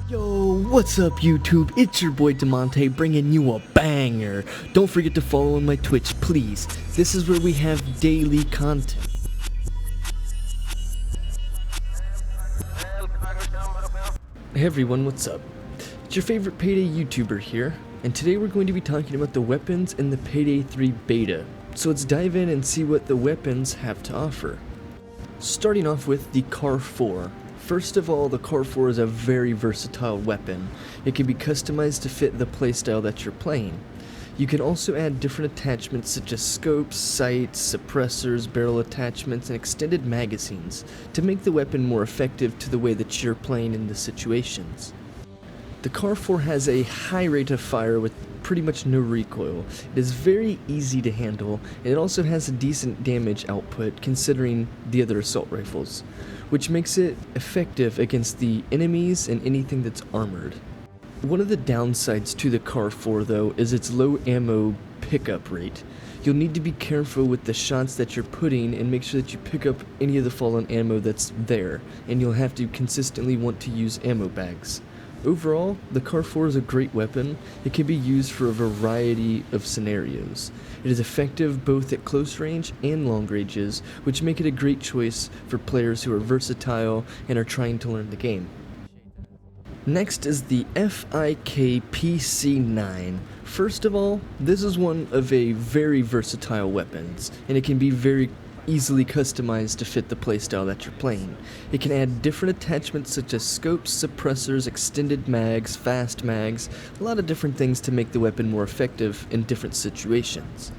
Yo, what's up YouTube? It's your boy Damontae bringing you a banger. Don't forget to follow on my Twitch, please. This is where we have daily content. Hey everyone, what's up? It's your favorite Payday YouTuber here, and today we're going to be talking about the weapons in the Payday 3 beta. So let's dive in and see what the weapons have to offer. Starting off with the Car 4. First of all, the Car 4 is a very versatile weapon. It can be customized to fit the playstyle that you're playing. You can also add different attachments such as scopes, sights, suppressors, barrel attachments, and extended magazines to make the weapon more effective to the way that you're playing in the situations. The Car 4 has a high rate of fire with pretty much no recoil. It is very easy to handle, and it also has a decent damage output considering the other assault rifles, which makes it effective against the enemies and anything that's armored. One of the downsides to the Car 4 though is its low ammo pickup rate. You'll need to be careful with the shots that you're putting and make sure that you pick up any of the fallen ammo that's there, and you'll have to consistently want to use ammo bags. Overall, the Car 4 is a great weapon. It can be used for a variety of scenarios. It is effective both at close range and long ranges, which make it a great choice for players who are versatile and are trying to learn the game. Next is the FIK PC9. First of all, this is one of a very versatile weapons, and it can be very easily customized to fit the playstyle that you're playing. It can add different attachments such as scopes, suppressors, extended mags, fast mags, a lot of different things to make the weapon more effective in different situations.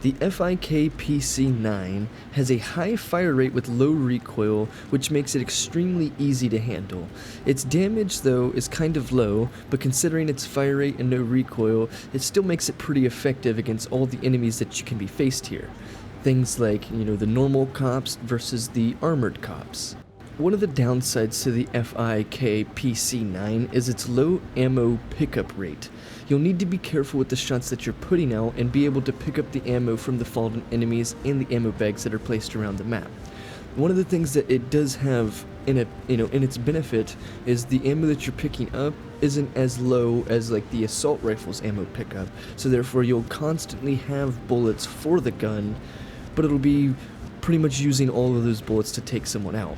The FIK PC9 has a high fire rate with low recoil, which makes it extremely easy to handle. Its damage though is kind of low, but considering its fire rate and no recoil, it still makes it pretty effective against all the enemies that you can be faced here. Things like, the normal cops versus the armored cops. One of the downsides to the FIK PC9 is its low ammo pickup rate. You'll need to be careful with the shots that you're putting out and be able to pick up the ammo from the fallen enemies and the ammo bags that are placed around the map. One of the things that it does have in its benefit is the ammo that you're picking up isn't as low as like the assault rifle's ammo pickup, so therefore you'll constantly have bullets for the gun, but it'll be pretty much using all of those bullets to take someone out.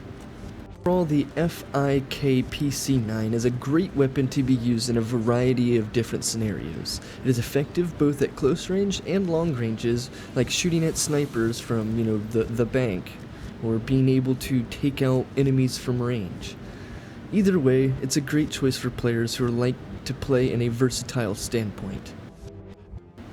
Overall, the FIK PC9 is a great weapon to be used in a variety of different scenarios. It is effective both at close range and long ranges, like shooting at snipers from, the bank, or being able to take out enemies from range. Either way, it's a great choice for players who like to play in a versatile standpoint.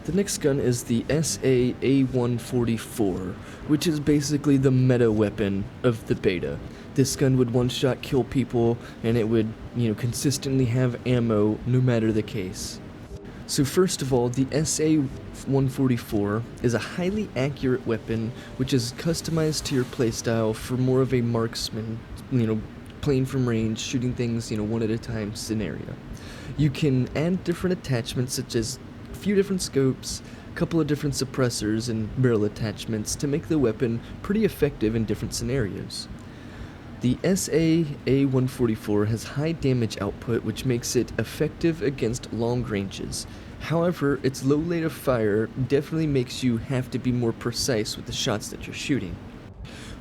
The next gun is the SA-A144, which is basically the meta weapon of the beta. This gun would one-shot kill people, and it would, consistently have ammo no matter the case. So first of all, the SA-144 is a highly accurate weapon which is customized to your playstyle for more of a marksman, playing from range, shooting things, one at a time scenario. You can add different attachments such as a few different scopes, a couple of different suppressors and barrel attachments to make the weapon pretty effective in different scenarios. The SA-A144 has high damage output, which makes it effective against long ranges. However, its low rate of fire definitely makes you have to be more precise with the shots that you're shooting.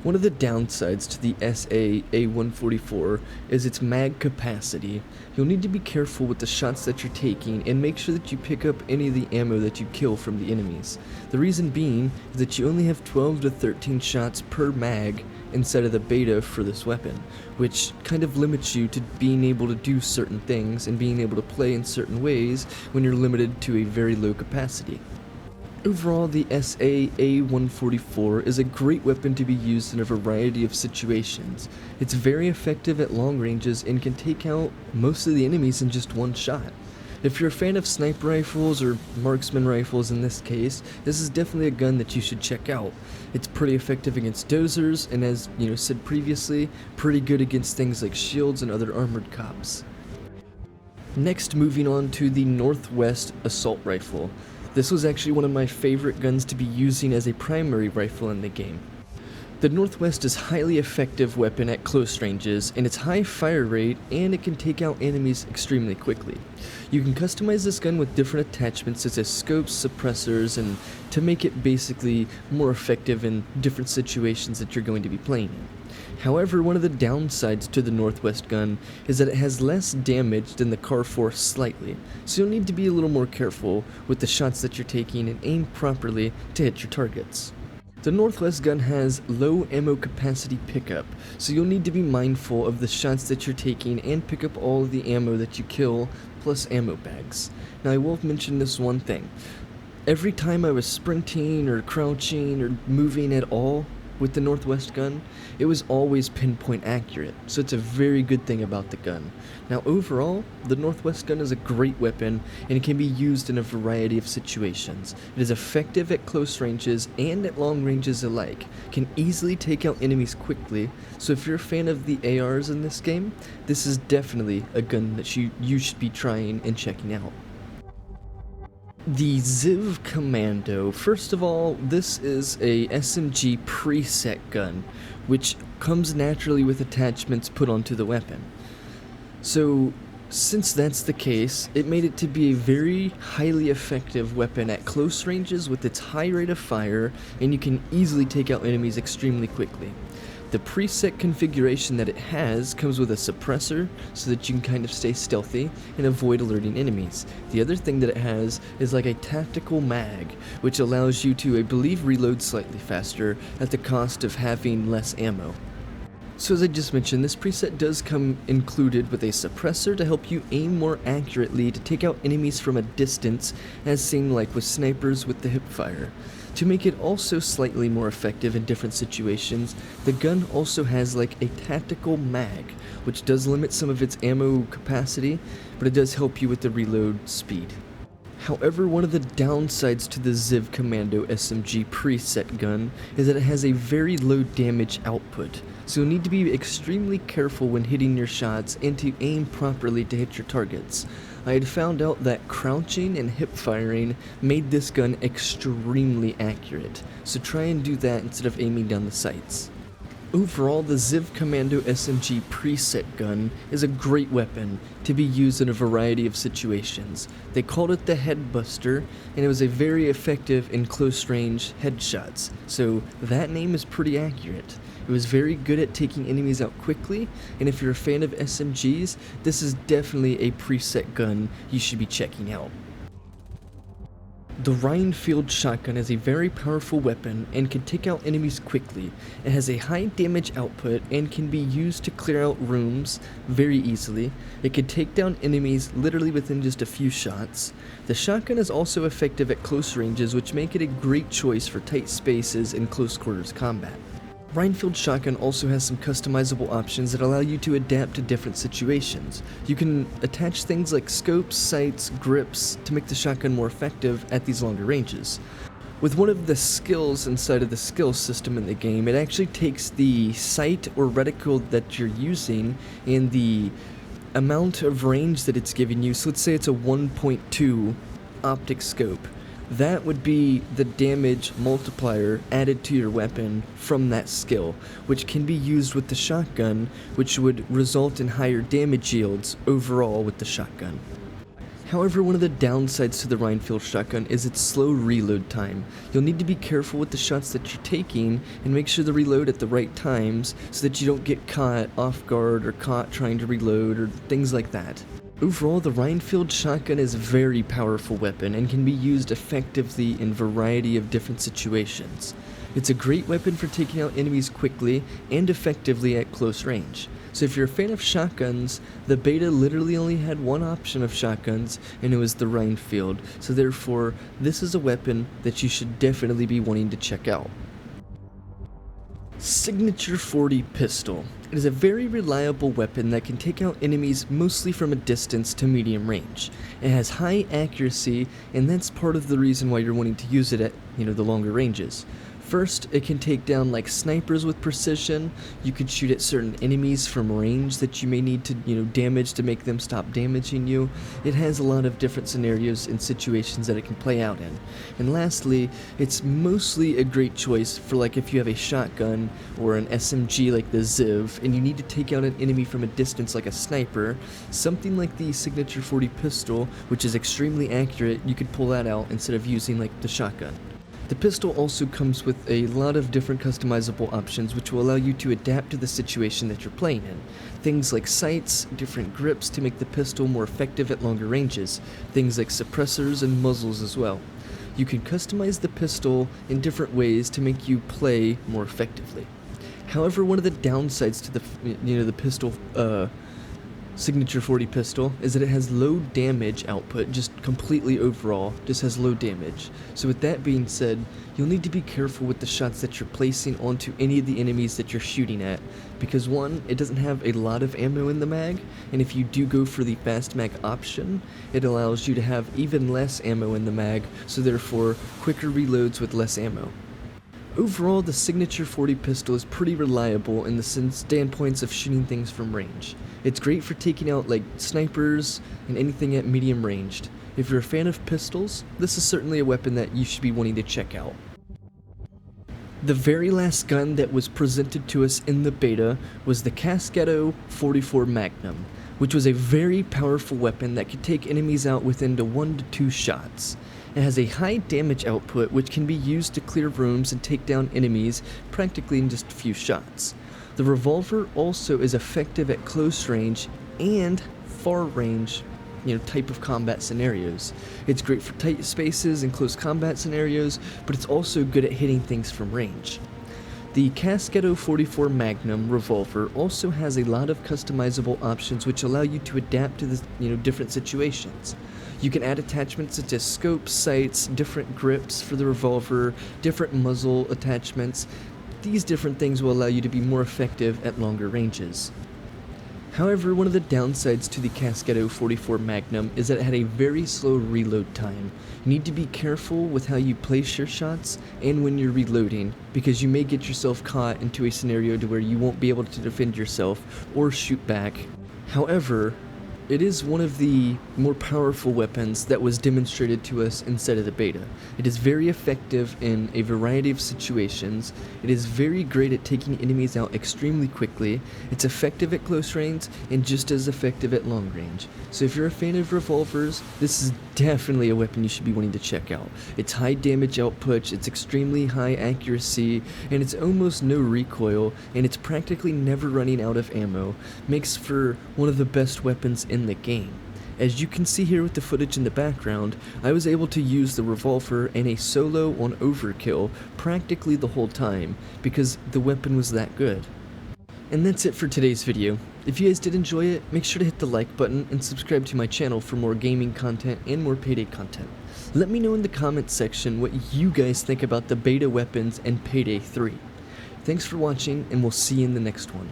One of the downsides to the SA-A144 is its mag capacity. You'll need to be careful with the shots that you're taking and make sure that you pick up any of the ammo that you kill from the enemies. The reason being is that you only have 12 to 13 shots per mag instead of the beta for this weapon, which kind of limits you to being able to do certain things and being able to play in certain ways when you're limited to a very low capacity. Overall, the SA-A144 is a great weapon to be used in a variety of situations. It's very effective at long ranges and can take out most of the enemies in just one shot. If you're a fan of sniper rifles or marksman rifles in this case, this is definitely a gun that you should check out. It's pretty effective against dozers and, as said previously, pretty good against things like shields and other armored cops. Next, moving on to the Northwest Assault Rifle. This was actually one of my favorite guns to be using as a primary rifle in the game. The Northwest is a highly effective weapon at close ranges, and its high fire rate, and it can take out enemies extremely quickly. You can customize this gun with different attachments such as scopes, suppressors, and to make it basically more effective in different situations that you're going to be playing in. However, one of the downsides to the Northwest gun is that it has less damage than the Car 4 slightly, so you'll need to be a little more careful with the shots that you're taking and aim properly to hit your targets. The Northwest gun has low ammo capacity pickup, so you'll need to be mindful of the shots that you're taking and pick up all of the ammo that you kill, plus ammo bags. Now I will mention this one thing. Every time I was sprinting or crouching or moving at all with the Northwest gun, it was always pinpoint accurate, so it's a very good thing about the gun. Now overall, the Northwest gun is a great weapon and it can be used in a variety of situations. It is effective at close ranges and at long ranges alike, can easily take out enemies quickly, so if you're a fan of the ARs in this game, this is definitely a gun that you should be trying and checking out. The Ziv Commando. First of all, this is a SMG preset gun, which comes naturally with attachments put onto the weapon. So, since that's the case, it made it to be a very highly effective weapon at close ranges with its high rate of fire, and you can easily take out enemies extremely quickly. The preset configuration that it has comes with a suppressor so that you can kind of stay stealthy and avoid alerting enemies. The other thing that it has is like a tactical mag, which allows you to, I believe, reload slightly faster at the cost of having less ammo. So as I just mentioned, this preset does come included with a suppressor to help you aim more accurately to take out enemies from a distance, as seen like with snipers with the hipfire. To make it also slightly more effective in different situations, the gun also has like a tactical mag, which does limit some of its ammo capacity, but it does help you with the reload speed. However, one of the downsides to the Ziv Commando SMG preset gun is that it has a very low damage output, so you'll need to be extremely careful when hitting your shots and to aim properly to hit your targets. I had found out that crouching and hip firing made this gun extremely accurate, so try and do that instead of aiming down the sights. Overall, the Ziv Commando SMG preset gun is a great weapon to be used in a variety of situations. They called it the Headbuster, and it was a very effective in close range headshots, so that name is pretty accurate. It was very good at taking enemies out quickly, and if you're a fan of SMGs, this is definitely a preset gun you should be checking out. The Reinfield shotgun is a very powerful weapon and can take out enemies quickly. It has a high damage output and can be used to clear out rooms very easily. It can take down enemies literally within just a few shots. The shotgun is also effective at close ranges, which make it a great choice for tight spaces and close quarters combat. Reinfield shotgun also has some customizable options that allow you to adapt to different situations. You can attach things like scopes, sights, grips to make the shotgun more effective at these longer ranges. With one of the skills inside of the skill system in the game, it actually takes the sight or reticle that you're using and the amount of range that it's giving you. So let's say it's a 1.2 optic scope. That would be the damage multiplier added to your weapon from that skill, which can be used with the shotgun, which would result in higher damage yields overall with the shotgun. However, one of the downsides to the Reinfield shotgun is its slow reload time. You'll need to be careful with the shots that you're taking and make sure to reload at the right times so that you don't get caught off guard or caught trying to reload or things like that. Overall, the Reinfield shotgun is a very powerful weapon and can be used effectively in a variety of different situations. It's a great weapon for taking out enemies quickly and effectively at close range. So if you're a fan of shotguns, the beta literally only had one option of shotguns, and it was the Reinfield, so therefore this is a weapon that you should definitely be wanting to check out. Signature 40 pistol. It is a very reliable weapon that can take out enemies mostly from a distance to medium range. It has high accuracy, and that's part of the reason why you're wanting to use it at, the longer ranges. First, it can take down like snipers with precision. You could shoot at certain enemies from range that you may need to, damage to make them stop damaging you. It has a lot of different scenarios and situations that it can play out in. And lastly, it's mostly a great choice for like if you have a shotgun or an SMG like the Ziv and you need to take out an enemy from a distance like a sniper. Something like the Signature 40 pistol, which is extremely accurate, you could pull that out instead of using like the shotgun. The pistol also comes with a lot of different customizable options which will allow you to adapt to the situation that you're playing in. Things like sights, different grips to make the pistol more effective at longer ranges, things like suppressors and muzzles as well. You can customize the pistol in different ways to make you play more effectively. However, one of the downsides to the pistol Signature 40 pistol is that it has low damage output, just completely overall, just has low damage. So with that being said, you'll need to be careful with the shots that you're placing onto any of the enemies that you're shooting at, because one, it doesn't have a lot of ammo in the mag, and if you do go for the fast mag option, it allows you to have even less ammo in the mag, so therefore quicker reloads with less ammo. Overall, the Signature 40 pistol is pretty reliable in the standpoints of shooting things from range. It's great for taking out like snipers and anything at medium ranged. If you're a fan of pistols, this is certainly a weapon that you should be wanting to check out. The very last gun that was presented to us in the beta was the Castigo 44 Magnum, which was a very powerful weapon that could take enemies out within 1 to 2 shots. It has a high damage output which can be used to clear rooms and take down enemies practically in just a few shots. The revolver also is effective at close range and far range, type of combat scenarios. It's great for tight spaces and close combat scenarios, but it's also good at hitting things from range. The Castigo 44 Magnum revolver also has a lot of customizable options which allow you to adapt to the different situations. You can add attachments such as scopes, sights, different grips for the revolver, different muzzle attachments. These different things will allow you to be more effective at longer ranges. However, one of the downsides to the Castigo 44 Magnum is that it had a very slow reload time. You need to be careful with how you place your shots and when you're reloading, because you may get yourself caught into a scenario to where you won't be able to defend yourself or shoot back. However, it is one of the more powerful weapons that was demonstrated to us inside of the beta. It is very effective in a variety of situations. It is very great at taking enemies out extremely quickly. It's effective at close range and just as effective at long range. So if you're a fan of revolvers, this is definitely a weapon you should be wanting to check out. It's high damage output, it's extremely high accuracy, and it's almost no recoil, and it's practically never running out of ammo. Makes for one of the best weapons in the game. As you can see here with the footage in the background, I was able to use the revolver in a solo on overkill practically the whole time because the weapon was that good. And that's it for today's video. If you guys did enjoy it, make sure to hit the like button and subscribe to my channel for more gaming content and more Payday content. Let me know in the comments section what you guys think about the beta weapons and Payday 3. Thanks for watching, and we'll see you in the next one.